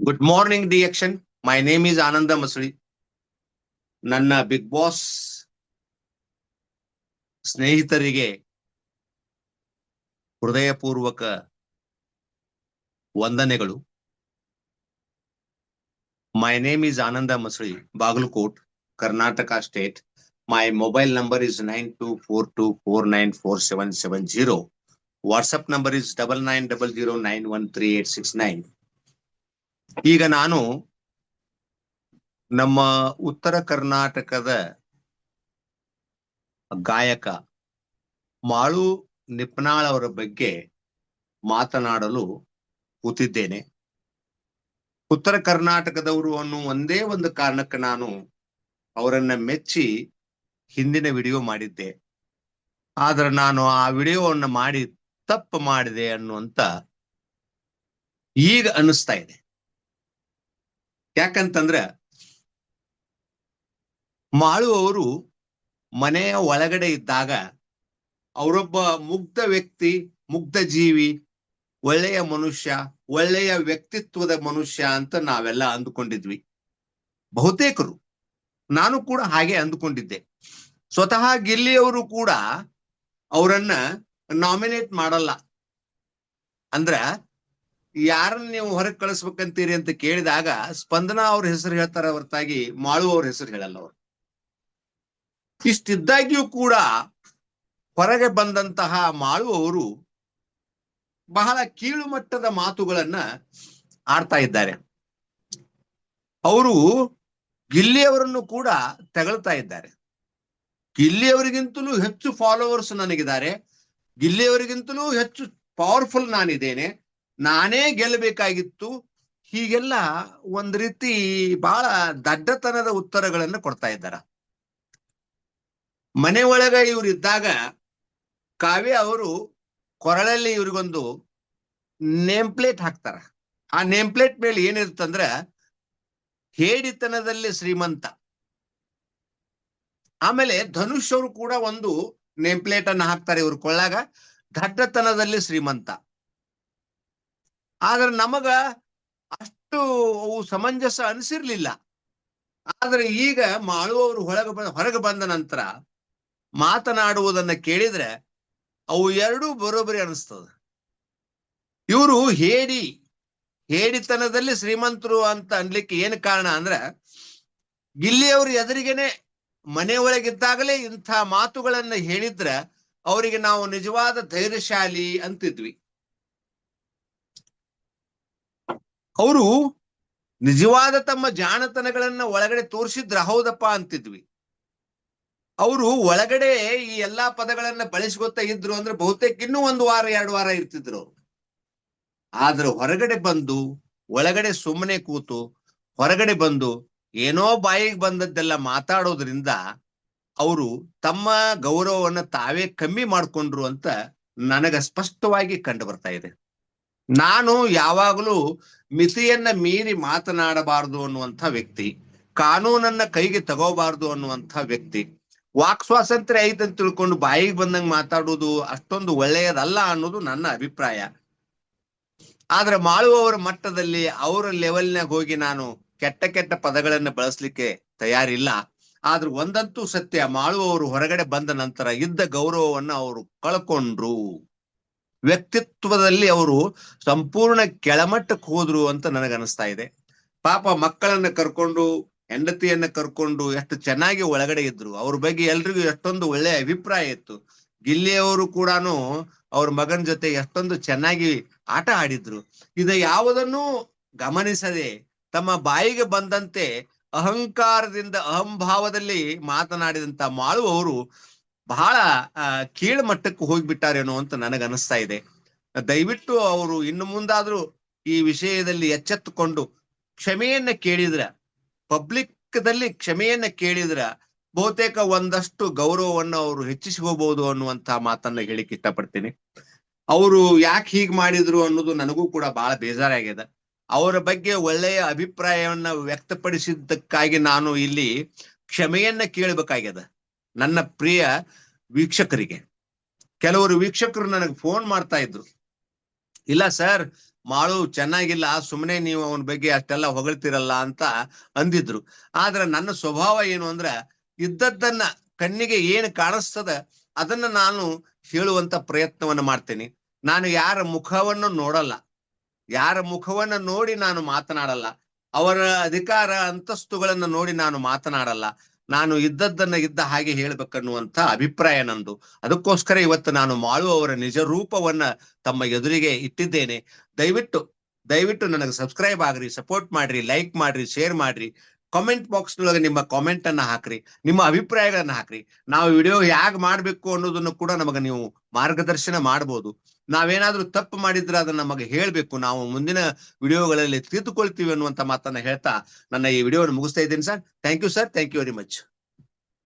Good morning, DXN. My name is Ananda Masri. ನನ್ನ big boss ಸ್ನೇಹಿತರಿಗೆ ಹೃದಯಪೂರ್ವಕ ವಂದನೆಗಳು. My name is Ananda Masri, Bagalkot, Karnataka State. My mobile number is 9242494770. WhatsApp number is 9900913869. ಈಗ ನಾನು ನಮ್ಮ ಉತ್ತರ ಕರ್ನಾಟಕದ ಗಾಯಕ ಮಾಳು ನಿಪ್ನಾಳ್ ಅವರ ಬಗ್ಗೆ ಮಾತನಾಡಲು ಕೂತಿದ್ದೇನೆ. ಉತ್ತರ ಕರ್ನಾಟಕದವರು ಅನ್ನೋ ಒಂದೇ ಒಂದು ಕಾರಣಕ್ಕೆ ನಾನು ಅವರನ್ನ ಮೆಚ್ಚಿ ಹಿಂದಿನ ವಿಡಿಯೋ ಮಾಡಿದ್ದೆ. ಆದ್ರೆ ನಾನು ಆ ವಿಡಿಯೋವನ್ನು ಮಾಡಿ ತಪ್ಪು ಮಾಡಿದೆ ಅನ್ನುವಂತ ಈಗ ಅನಿಸ್ತಾ ಇದೆ. ಯಾಕಂತಂದ್ರೆ ಮಾಳು ಅವರು ಮನೆಯ ಒಳಗಡೆ ಇದ್ದಾಗ ಅವರೊಬ್ಬ ಮುಗ್ಧ ವ್ಯಕ್ತಿ, ಮುಗ್ಧ ಜೀವಿ, ಒಳ್ಳೆಯ ಮನುಷ್ಯ, ಒಳ್ಳೆಯ ವ್ಯಕ್ತಿತ್ವದ ಮನುಷ್ಯ ಅಂತ ನಾವೆಲ್ಲ ಅಂದುಕೊಂಡಿದ್ವಿ. ಬಹುತೇಕರು, ನಾನು ಕೂಡ ಹಾಗೆ ಅಂದುಕೊಂಡಿದ್ದೆ. ಸ್ವತಃ ಗಿಲ್ಲಿಯವರು ಕೂಡ ಅವರನ್ನ ನಾಮಿನೇಟ್ ಮಾಡಲ್ಲ. ಅಂದ್ರ ಯಾರನ್ನ ನೀವು ಹೊರಗೆ ಕಳಿಸ್ಬೇಕಂತೀರಿ ಅಂತ ಕೇಳಿದಾಗ ಸ್ಪಂದನಾ ಅವ್ರ ಹೆಸರು ಹೇಳ್ತಾರೆ ಹೊರತಾಗಿ ಮಾಳು ಅವ್ರ ಹೆಸರು ಹೇಳಲ್ಲ ಅವರು. ಇಷ್ಟಿದ್ದಾಗ್ಯೂ ಕೂಡ ಹೊರಗೆ ಬಂದಂತಹ ಮಾಳು ಅವರು ಬಹಳ ಕೀಳು ಮಟ್ಟದ ಮಾತುಗಳನ್ನ ಆಡ್ತಾ ಇದ್ದಾರೆ. ಅವರು ಗಿಲ್ಲಿಯವರನ್ನು ಕೂಡ ತೆಗಳ್ತಾ ಇದ್ದಾರೆ. ಗಿಲ್ಲಿಯವರಿಗಿಂತಲೂ ಹೆಚ್ಚು ಫಾಲೋವರ್ಸ್ ನನಗಿದ್ದಾರೆ, ಗಿಲ್ಲಿಯವರಿಗಿಂತಲೂ ಹೆಚ್ಚು ಪವರ್ಫುಲ್ ನಾನಿದ್ದೇನೆ, ನಾನೇ ಗೆಲ್ಲಬೇಕಾಗಿತ್ತು, ಹೀಗೆಲ್ಲ ಒಂದ್ ರೀತಿ ಬಹಳ ದಡ್ಡತನದ ಉತ್ತರಗಳನ್ನು ಕೊಡ್ತಾ ಇದ್ದಾರೆ. ಮನೆ ಒಳಗ ಇವ್ರು ಇದ್ದಾಗ ಕಾವ್ಯ ಅವರು ಕೊರಳಲ್ಲಿ ಇವ್ರಿಗೊಂದು ನೇಮ್ ಪ್ಲೇಟ್ ಹಾಕ್ತಾರ. ಆ ನೇಮ್ ಪ್ಲೇಟ್ ಮೇಲೆ ಏನಿರುತ್ತಂದ್ರ ಹೇಡಿತನದಲ್ಲಿ ಶ್ರೀಮಂತ. ಆಮೇಲೆ ಧನುಷ್ ಅವರು ಕೂಡ ಒಂದು ನೇಮ್ ಪ್ಲೇಟ್ ಅನ್ನ ಹಾಕ್ತಾರೆ ಇವ್ರ ಕೊಳ್ಳಾಗ, ದಡ್ಡತನದಲ್ಲಿ ಶ್ರೀಮಂತ. ಆದ್ರೆ ನಮಗ ಅಷ್ಟು ಅವು ಸಮಂಜಸ ಅನಿಸಿರ್ಲಿಲ್ಲ. ಆದ್ರೆ ಈಗ ಮಾಳು ಅವರು ಹೊರಗೆ ಬಂದ ನಂತರ ಮಾತನಾಡುವುದನ್ನ ಕೇಳಿದ್ರೆ ಅವು ಎರಡೂ ಬರೋಬ್ಬರಿ ಅನಿಸ್ತದ. ಇವರು ಹೇಡಿತನದಲ್ಲಿ ಶ್ರೀಮಂತರು ಅಂತ ಅನ್ಲಿಕ್ಕೆ ಏನ್ ಕಾರಣ ಅಂದ್ರ ಗಿಲ್ಲಿಯವರು ಎದುರಿಗೇನೆ ಮನೆ ಒಳಗಿದ್ದಾಗಲೇ ಇಂಥ ಮಾತುಗಳನ್ನ ಹೇಳಿದ್ರ ಅವರಿಗೆ ನಾವು ನಿಜವಾದ ಧೈರ್ಯಶಾಲಿ ಅಂತಿದ್ವಿ. ಅವರು ನಿಜವಾದ ತಮ್ಮ ಜಾಣತನಗಳನ್ನ ಒಳಗಡೆ ತೋರಿಸಿದ್ರ ಹೌದಪ್ಪ ಅಂತಿದ್ವಿ. ಅವರು ಒಳಗಡೆ ಈ ಎಲ್ಲಾ ಪದಗಳನ್ನ ಬಳಸ್ಕೊತಾ ಇದ್ರು ಅಂದ್ರೆ ಬಹುತೇಕ ಇನ್ನೂ 1 ವಾರ 2 ವಾರ ಇರ್ತಿದ್ರು. ಆದ್ರೆ ಹೊರಗಡೆ ಬಂದು ಒಳಗಡೆ ಸುಮ್ಮನೆ ಕೂತು ಹೊರಗಡೆ ಬಂದು ಏನೋ ಬಾಯಿಗೆ ಬಂದದ್ದೆಲ್ಲ ಮಾತಾಡೋದ್ರಿಂದ ಅವರು ತಮ್ಮ ಗೌರವವನ್ನ ತಾವೇ ಕಮ್ಮಿ ಮಾಡ್ಕೊಂಡ್ರು ಅಂತ ನನಗ ಸ್ಪಷ್ಟವಾಗಿ ಕಂಡು ಬರ್ತಾ ಇದೆ. ನಾನು ಯಾವಾಗಲೂ ಮಿತಿಯನ್ನ ಮೀರಿ ಮಾತನಾಡಬಾರದು ಅನ್ನುವಂಥ ವ್ಯಕ್ತಿ, ಕಾನೂನನ್ನ ಕೈಗೆ ತಗೋಬಾರ್ದು ಅನ್ನುವಂಥ ವ್ಯಕ್ತಿ. ವಾಕ್ ಸ್ವಾತಂತ್ರ್ಯ ಐತೆ ಅಂತ ತಿಳ್ಕೊಂಡು ಬಾಯಿಗೆ ಬಂದಂಗೆ ಮಾತಾಡೋದು ಅಷ್ಟೊಂದು ಒಳ್ಳೆಯದಲ್ಲ ಅನ್ನೋದು ನನ್ನ ಅಭಿಪ್ರಾಯ. ಆದ್ರೆ ಮಾಳುವವರ ಮಟ್ಟದಲ್ಲಿ ಅವರ ಲೆವೆಲ್ನಾಗ ಹೋಗಿ ನಾನು ಕೆಟ್ಟ ಪದಗಳನ್ನ ಬಳಸ್ಲಿಕ್ಕೆ ತಯಾರಿಲ್ಲ. ಆದ್ರೆ ಒಂದಂತೂ ಸತ್ಯ, ಮಾಳುವವರು ಹೊರಗಡೆ ಬಂದ ನಂತರ ಇದ್ದ ಗೌರವವನ್ನ ಅವರು ಕಳ್ಕೊಂಡ್ರು. ವ್ಯಕ್ತಿತ್ವದಲ್ಲಿ ಅವರು ಸಂಪೂರ್ಣ ಕೆಳಮಟ್ಟಕ್ಕೆ ಹೋದ್ರು ಅಂತ ನನಗನ್ನಿಸ್ತಾ ಇದೆ. ಪಾಪ ಮಕ್ಕಳನ್ನ ಕರ್ಕೊಂಡು, ಹೆಂಡತಿಯನ್ನ ಕರ್ಕೊಂಡು ಎಷ್ಟು ಚೆನ್ನಾಗಿ ಒಳಗಡೆ ಇದ್ರು. ಅವ್ರ ಬಗ್ಗೆ ಎಲ್ರಿಗೂ ಎಷ್ಟೊಂದು ಒಳ್ಳೆಯ ಅಭಿಪ್ರಾಯ ಇತ್ತು. ಗಿಲ್ಲಿಯವರು ಕೂಡ ಅವ್ರ ಮಗನ ಜೊತೆ ಎಷ್ಟೊಂದು ಚೆನ್ನಾಗಿ ಆಟ ಆಡಿದ್ರು. ಇದ ಯಾವುದನ್ನು ಗಮನಿಸದೆ ತಮ್ಮ ಬಾಯಿಗೆ ಬಂದಂತೆ ಅಹಂಕಾರದಿಂದ ಅಹಂಭಾವದಲ್ಲಿ ಮಾತನಾಡಿದಂತ ಮಾಳು ಅವರು ಬಹಳ ಕೀಳು ಮಟ್ಟಕ್ಕೆ ಹೋಗ್ಬಿಟ್ಟಾರೇನೋ ಅಂತ ನನಗನ್ನಿಸ್ತಾ ಇದೆ. ದಯವಿಟ್ಟು ಅವರು ಇನ್ನು ಮುಂದಾದ್ರೂ ಈ ವಿಷಯದಲ್ಲಿ ಎಚ್ಚೆತ್ತುಕೊಂಡು ಕ್ಷಮೆಯನ್ನ ಕೇಳಿದ್ರ, ಪಬ್ಲಿಕ್ದಲ್ಲಿ ಕ್ಷಮೆಯನ್ನ ಕೇಳಿದ್ರ ಬಹುತೇಕ ಒಂದಷ್ಟು ಗೌರವವನ್ನು ಅವರು ಹೆಚ್ಚಿಸ್ಕೋಬಹುದು ಅನ್ನುವಂತ ಮಾತನ್ನ ಹೇಳಿಕ್ ಇಷ್ಟಪಡ್ತೀನಿ. ಅವರು ಯಾಕೆ ಹೀಗ್ ಮಾಡಿದ್ರು ಅನ್ನೋದು ನನಗೂ ಕೂಡ ಬಹಳ ಬೇಜಾರಾಗಿದೆ. ಅವರ ಬಗ್ಗೆ ಒಳ್ಳೆಯ ಅಭಿಪ್ರಾಯವನ್ನ ವ್ಯಕ್ತಪಡಿಸಿದ್ದಕ್ಕಾಗಿ ನಾನು ಇಲ್ಲಿ ಕ್ಷಮೆಯನ್ನ ಕೇಳಬೇಕಾಗ್ಯದ. ನನ್ನ ಪ್ರಿಯ ವೀಕ್ಷಕರಿಗೆ, ಕೆಲವರು ವೀಕ್ಷಕರು ನನಗೆ ಫೋನ್ ಮಾಡ್ತಾ ಇದ್ರು, ಇಲ್ಲ ಸರ್ ಮಾಳು ಚೆನ್ನಾಗಿಲ್ಲ, ಸುಮ್ಮನೆ ನೀವು ಅವನ ಬಗ್ಗೆ ಅಷ್ಟೆಲ್ಲ ಹೊಗಳ್ತಿರಲ್ಲ ಅಂತ ಅಂದಿದ್ರು. ಆದ್ರೆ ನನ್ನ ಸ್ವಭಾವ ಏನು ಅಂದ್ರ, ಇದ್ದದ್ದನ್ನ ಕಣ್ಣಿಗೆ ಏನು ಕಾಣಿಸ್ತದ ಅದನ್ನ ನಾನು ಹೇಳುವಂತ ಪ್ರಯತ್ನವನ್ನ ಮಾಡ್ತೇನೆ. ನಾನು ಯಾರ ಮುಖವನ್ನು ನೋಡಲ್ಲ, ಯಾರ ಮುಖವನ್ನ ನೋಡಿ ನಾನು ಮಾತನಾಡಲ್ಲ, ಅವರ ಅಧಿಕಾರ ಅಂತಸ್ತುಗಳನ್ನ ನೋಡಿ ನಾನು ಮಾತನಾಡಲ್ಲ. ನಾನು ಇದ್ದದ್ದನ್ನ ಇದ್ದ ಹಾಗೆ ಹೇಳ್ಬೇಕನ್ನುವಂತ ಅಭಿಪ್ರಾಯ ನಂದು. ಅದಕ್ಕೋಸ್ಕರ ಇವತ್ತು ನಾನು ಮಾಳು ಅವರ ನಿಜ ರೂಪವನ್ನ ತಮ್ಮ ಎದುರಿಗೆ ಇಟ್ಟಿದ್ದೇನೆ. ದಯವಿಟ್ಟು ದಯವಿಟ್ಟು ನನಗೆ ಸಬ್ಸ್ಕ್ರೈಬ್ ಆಗ್ರಿ, ಸಪೋರ್ಟ್ ಮಾಡ್ರಿ, ಲೈಕ್ ಮಾಡ್ರಿ, ಶೇರ್ ಮಾಡ್ರಿ. ಕಾಮೆಂಟ್ ಬಾಕ್ಸ್ ನೊಳಗೆ ನಿಮ್ಮ ಕಾಮೆಂಟ್ ಅನ್ನ ಹಾಕ್ರಿ, ನಿಮ್ಮ ಅಭಿಪ್ರಾಯಗಳನ್ನ ಹಾಕ್ರಿ. ನಾವು ವಿಡಿಯೋ ಹೇಗ್ ಮಾಡ್ಬೇಕು ಅನ್ನೋದನ್ನು ಕೂಡ ನಮಗೆ ನೀವು ಮಾರ್ಗದರ್ಶನ ಮಾಡ್ಬೋದು. ನಾವೇನಾದ್ರೂ ತಪ್ಪು ಮಾಡಿದ್ರೆ ಅದನ್ನ ನಮಗೆ ಹೇಳ್ಬೇಕು, ನಾವು ಮುಂದಿನ ವಿಡಿಯೋಗಳಲ್ಲಿ ತಿದ್ದುಕೊಳ್ತೀವಿ ಅನ್ನುವಂತ ಮಾತನ್ನ ಹೇಳ್ತಾ ನನ್ನ ಈ ವಿಡಿಯೋವನ್ನು ಮುಗಿಸ್ತಾ ಇದ್ದೀನಿ sir. Thank you sir, thank you very much.